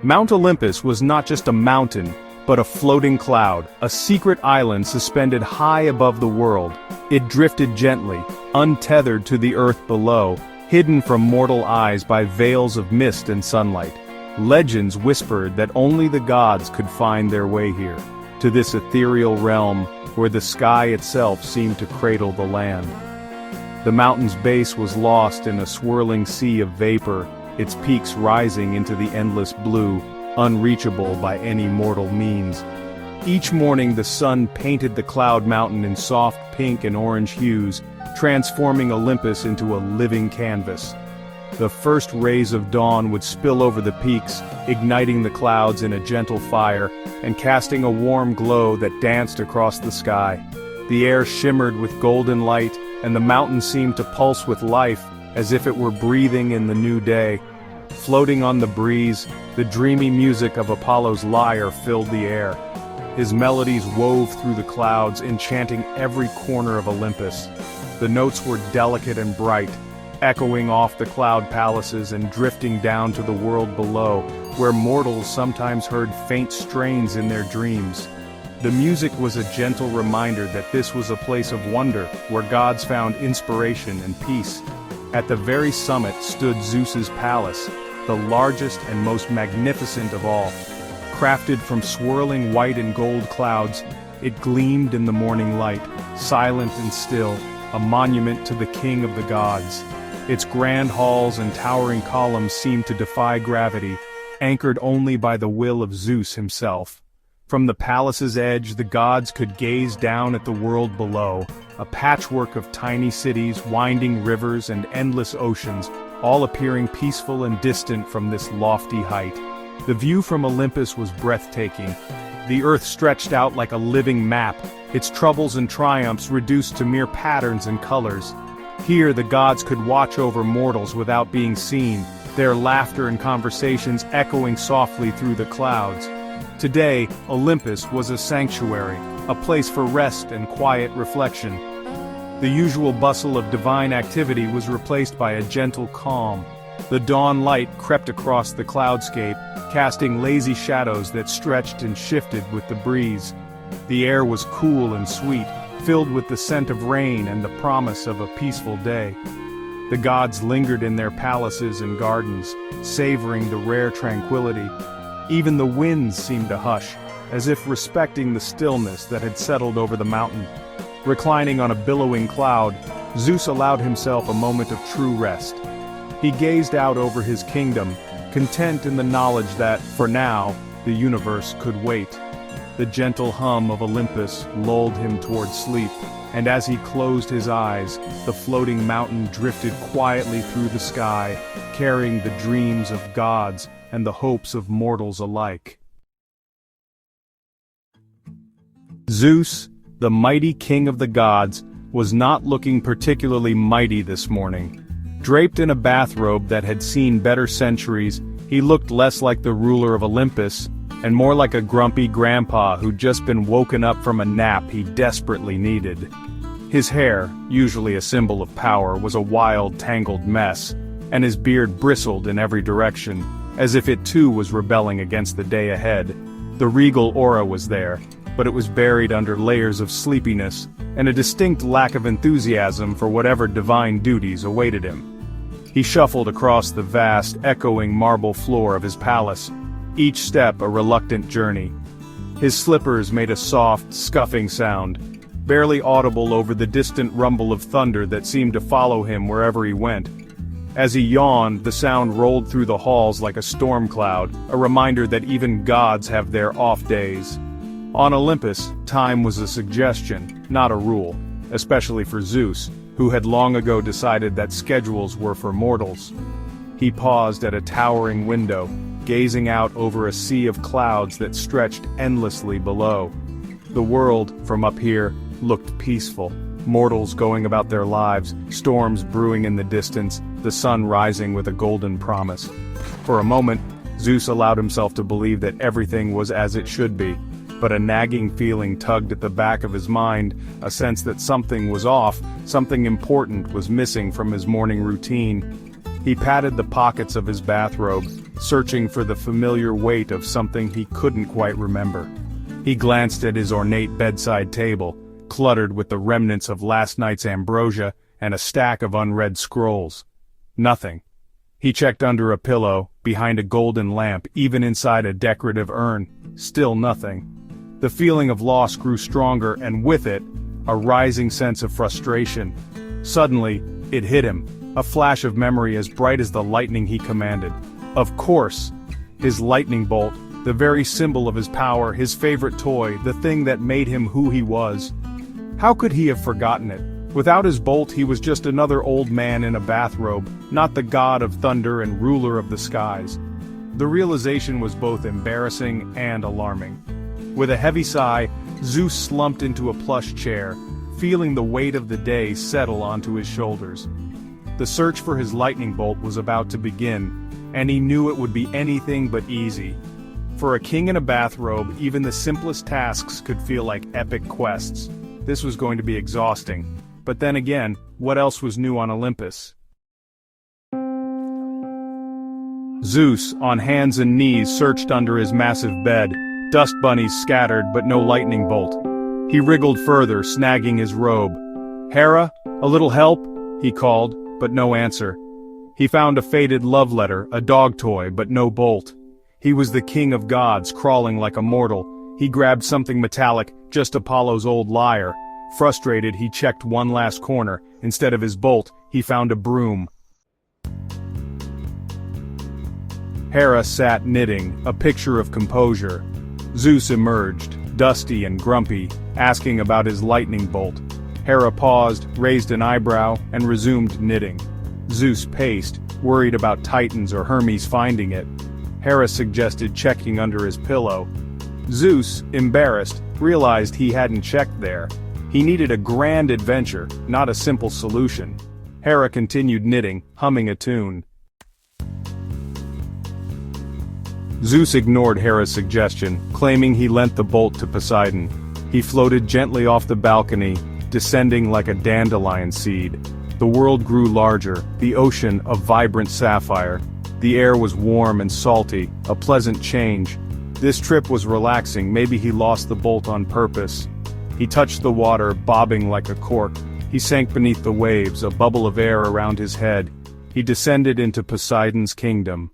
Mount Olympus was not just a mountain, but a floating cloud, a secret island suspended high above the world. It drifted gently, untethered to the earth below, hidden from mortal eyes by veils of mist and sunlight. Legends whispered that only the gods could find their way here, to this ethereal realm where the sky itself seemed to cradle the land. The mountain's base was lost in a swirling sea of vapor, its peaks rising into the endless blue, unreachable by any mortal means. Each morning the sun painted the cloud mountain in soft pink and orange hues, transforming Olympus into a living canvas. The first rays of dawn would spill over the peaks, igniting the clouds in a gentle fire, and casting a warm glow that danced across the sky. The air shimmered with golden light, and the mountain seemed to pulse with life, as if it were breathing in the new day. Floating on the breeze, the dreamy music of Apollo's lyre filled the air. His melodies wove through the clouds, enchanting every corner of Olympus. The notes were delicate and bright, echoing off the cloud palaces and drifting down to the world below, where mortals sometimes heard faint strains in their dreams. The music was a gentle reminder that this was a place of wonder, where gods found inspiration and peace. At the very summit stood Zeus's palace, the largest and most magnificent of all. Crafted from swirling white and gold clouds, it gleamed in the morning light, silent and still, a monument to the king of the gods. Its grand halls and towering columns seemed to defy gravity, anchored only by the will of Zeus himself. From the palace's edge the gods could gaze down at the world below, a patchwork of tiny cities, winding rivers, and endless oceans, all appearing peaceful and distant from this lofty height. The view from Olympus was breathtaking. The earth stretched out like a living map, its troubles and triumphs reduced to mere patterns and colors. Here the gods could watch over mortals without being seen, their laughter and conversations echoing softly through the clouds. Today, Olympus was a sanctuary, a place for rest and quiet reflection. The usual bustle of divine activity was replaced by a gentle calm. The dawn light crept across the cloudscape, casting lazy shadows that stretched and shifted with the breeze. The air was cool and sweet, filled with the scent of rain and the promise of a peaceful day. The gods lingered in their palaces and gardens, savoring the rare tranquility. Even the winds seemed to hush, as if respecting the stillness that had settled over the mountain. Reclining on a billowing cloud, Zeus allowed himself a moment of true rest. He gazed out over his kingdom, content in the knowledge that, for now, the universe could wait. The gentle hum of Olympus lulled him toward sleep, and as he closed his eyes, the floating mountain drifted quietly through the sky, carrying the dreams of gods and the hopes of mortals alike. Zeus, the mighty king of the gods, was not looking particularly mighty this morning. Draped in a bathrobe that had seen better centuries, he looked less like the ruler of Olympus, and more like a grumpy grandpa who'd just been woken up from a nap he desperately needed. His hair, usually a symbol of power, was a wild, tangled mess, and his beard bristled in every direction, as if it too was rebelling against the day ahead. The regal aura was there, but it was buried under layers of sleepiness, and a distinct lack of enthusiasm for whatever divine duties awaited him. He shuffled across the vast, echoing marble floor of his palace, each step a reluctant journey. His slippers made a soft, scuffing sound, barely audible over the distant rumble of thunder that seemed to follow him wherever he went. As he yawned, the sound rolled through the halls like a storm cloud, a reminder that even gods have their off days. On Olympus, time was a suggestion, not a rule, especially for Zeus, who had long ago decided that schedules were for mortals. He paused at a towering window, gazing out over a sea of clouds that stretched endlessly below. The world, from up here, looked peaceful. Mortals going about their lives, storms brewing in the distance, the sun rising with a golden promise. For a moment, Zeus allowed himself to believe that everything was as it should be, but a nagging feeling tugged at the back of his mind, a sense that something was off, something important was missing from his morning routine. He patted the pockets of his bathrobe, searching for the familiar weight of something he couldn't quite remember. He glanced at his ornate bedside table, cluttered with the remnants of last night's ambrosia and a stack of unread scrolls. Nothing. He checked under a pillow, behind a golden lamp, even inside a decorative urn. Still nothing. The feeling of loss grew stronger, and with it, a rising sense of frustration. Suddenly, it hit him, a flash of memory as bright as the lightning he commanded. Of course, his lightning bolt, the very symbol of his power, his favorite toy, the thing that made him who he was. How could he have forgotten it? Without his bolt, he was just another old man in a bathrobe, not the god of thunder and ruler of the skies. The realization was both embarrassing and alarming. With a heavy sigh, Zeus slumped into a plush chair, feeling the weight of the day settle onto his shoulders. The search for his lightning bolt was about to begin, and he knew it would be anything but easy. For a king in a bathrobe, even the simplest tasks could feel like epic quests. This was going to be exhausting. But then again, what else was new on Olympus? Zeus, on hands and knees, searched under his massive bed, dust bunnies scattered but no lightning bolt. He wriggled further, snagging his robe. "Hera, a little help?" he called, but no answer. He found a faded love letter, a dog toy, but no bolt. He was the king of gods, crawling like a mortal. He grabbed something metallic, just Apollo's old lyre. Frustrated, he checked one last corner. Instead of his bolt, he found a broom. Hera sat knitting, a picture of composure. Zeus emerged, dusty and grumpy, asking about his lightning bolt. Hera paused, raised an eyebrow, and resumed knitting. Zeus paced, worried about Titans or Hermes finding it. Hera suggested checking under his pillow. Zeus, embarrassed, realized he hadn't checked there. He needed a grand adventure, not a simple solution. Hera continued knitting, humming a tune. Zeus ignored Hera's suggestion, claiming he lent the bolt to Poseidon. He floated gently off the balcony, descending like a dandelion seed. The world grew larger, the ocean a vibrant sapphire. The air was warm and salty, a pleasant change. This trip was relaxing. Maybe he lost the bolt on purpose. He touched the water, bobbing like a cork. He sank beneath the waves, a bubble of air around his head. He descended into Poseidon's kingdom.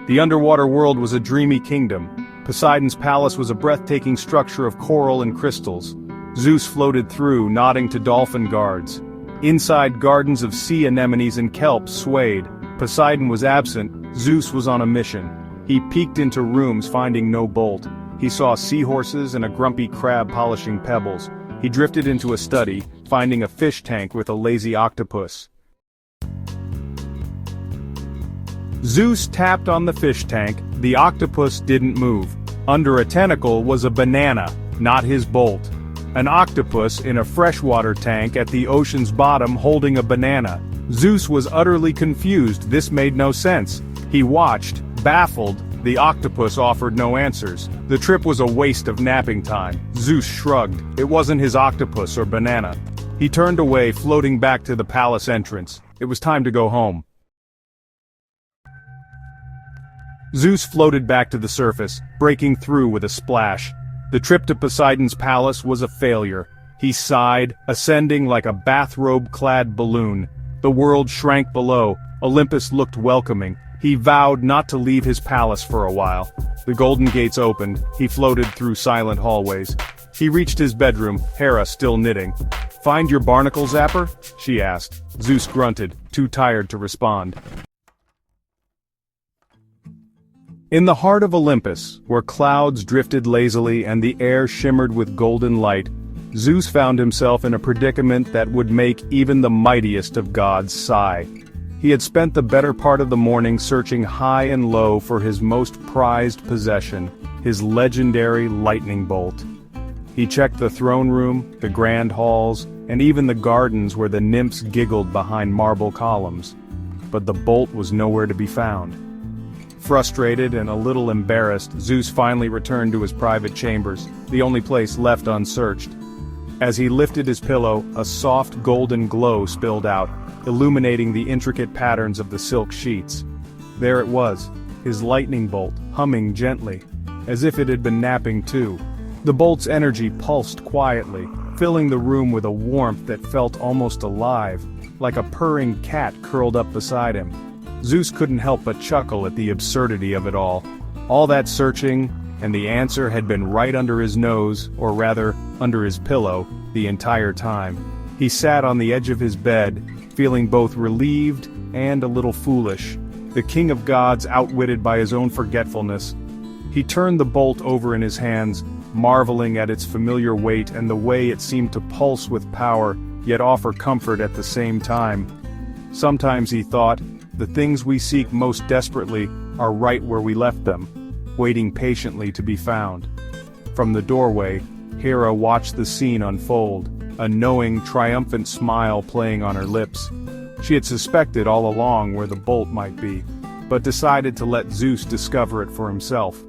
The underwater world was a dreamy kingdom. Poseidon's palace was a breathtaking structure of coral and crystals. Zeus floated through, nodding to dolphin guards. Inside, gardens of sea anemones and kelp swayed. Poseidon was absent. Zeus was on a mission. He peeked into rooms, finding no bolt. He saw seahorses and a grumpy crab polishing pebbles. He drifted into a study, finding a fish tank with a lazy octopus. Zeus tapped on the fish tank. The octopus didn't move. Under a tentacle was a banana, not his bolt. An octopus in a freshwater tank at the ocean's bottom holding a banana. Zeus was utterly confused. This made no sense. He watched, baffled. The octopus offered no answers. The trip was a waste of napping time. Zeus shrugged. It wasn't his octopus or banana. He turned away, floating back to the palace entrance. It was time to go home. Zeus floated back to the surface, breaking through with a splash. The trip to Poseidon's palace was a failure. He sighed, ascending like a bathrobe-clad balloon. The world shrank below. Olympus looked welcoming. He vowed not to leave his palace for a while. The golden gates opened. He floated through silent hallways. He reached his bedroom, Hera still knitting. "Find your barnacle zapper?" she asked. Zeus grunted, too tired to respond. In the heart of Olympus, where clouds drifted lazily and the air shimmered with golden light, Zeus found himself in a predicament that would make even the mightiest of gods sigh. He had spent the better part of the morning searching high and low for his most prized possession, his legendary lightning bolt. He checked the throne room, the grand halls, and even the gardens where the nymphs giggled behind marble columns. But the bolt was nowhere to be found. Frustrated and a little embarrassed, Zeus finally returned to his private chambers, the only place left unsearched. As he lifted his pillow, a soft golden glow spilled out, illuminating the intricate patterns of the silk sheets. There it was, his lightning bolt, humming gently, as if it had been napping too. The bolt's energy pulsed quietly, filling the room with a warmth that felt almost alive, like a purring cat curled up beside him. Zeus couldn't help but chuckle at the absurdity of it all. All that searching, and the answer had been right under his nose, or rather, under his pillow, the entire time. He sat on the edge of his bed, feeling both relieved and a little foolish, the king of gods outwitted by his own forgetfulness. He turned the bolt over in his hands, marveling at its familiar weight and the way it seemed to pulse with power, yet offer comfort at the same time. Sometimes, he thought, the things we seek most desperately are right where we left them, waiting patiently to be found. From the doorway, Hera watched the scene unfold, a knowing, triumphant smile playing on her lips. She had suspected all along where the bolt might be, but decided to let Zeus discover it for himself.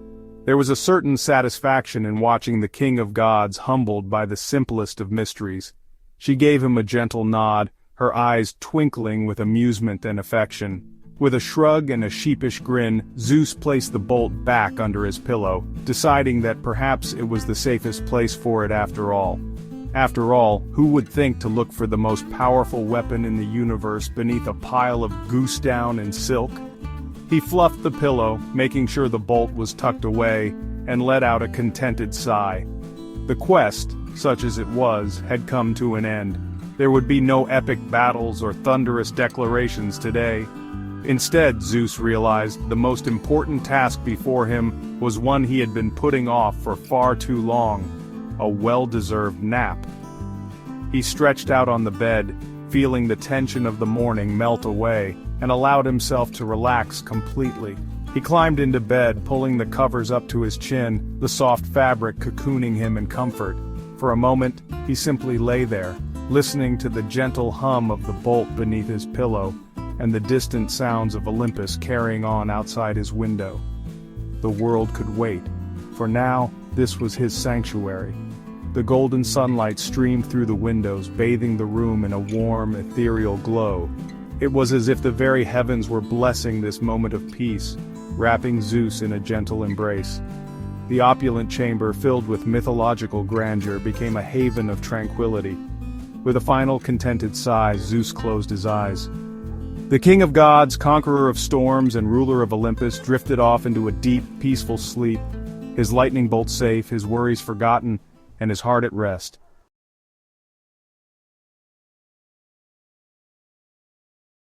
There was a certain satisfaction in watching the king of gods humbled by the simplest of mysteries. She gave him a gentle nod, her eyes twinkling with amusement and affection. With a shrug and a sheepish grin, Zeus placed the bolt back under his pillow, deciding that perhaps it was the safest place for it after all. After all, who would think to look for the most powerful weapon in the universe beneath a pile of goose down and silk? He fluffed the pillow, making sure the bolt was tucked away, and let out a contented sigh. The quest, such as it was, had come to an end. There would be no epic battles or thunderous declarations today. Instead, Zeus realized, the most important task before him was one he had been putting off for far too long: a well-deserved nap. He stretched out on the bed, feeling the tension of the morning melt away, and allowed himself to relax completely. He climbed into bed, pulling the covers up to his chin, the soft fabric cocooning him in comfort. For a moment, he simply lay there, listening to the gentle hum of the bolt beneath his pillow, and the distant sounds of Olympus carrying on outside his window. The world could wait, for now, this was his sanctuary. The golden sunlight streamed through the windows, bathing the room in a warm, ethereal glow. It was as if the very heavens were blessing this moment of peace, wrapping Zeus in a gentle embrace. The opulent chamber filled with mythological grandeur became a haven of tranquility. With a final contented sigh, Zeus closed his eyes. The king of gods, conqueror of storms and ruler of Olympus, drifted off into a deep, peaceful sleep, his lightning bolt safe, his worries forgotten, and his heart at rest.